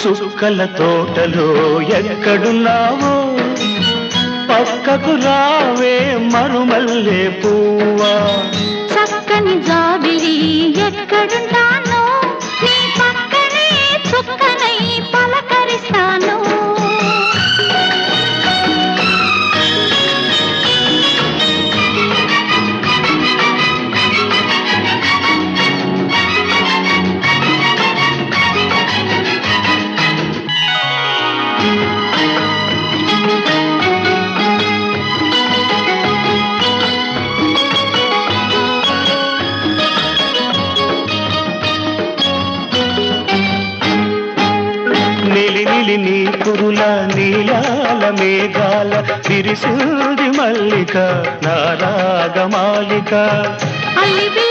చుక్కల తోటలో ఎక్కడున్నావో పక్కకు రావే మరుమల్లె పువ్వా చక్కని జాబిలి ఎక్కడుంటానో నీ పక్కనే చుక్కనై పలకరిస్తాను నిలి నీ కురుల నీలాల మేఘాల విరిసింది మల్లిక నారాగమాలిక అల్లి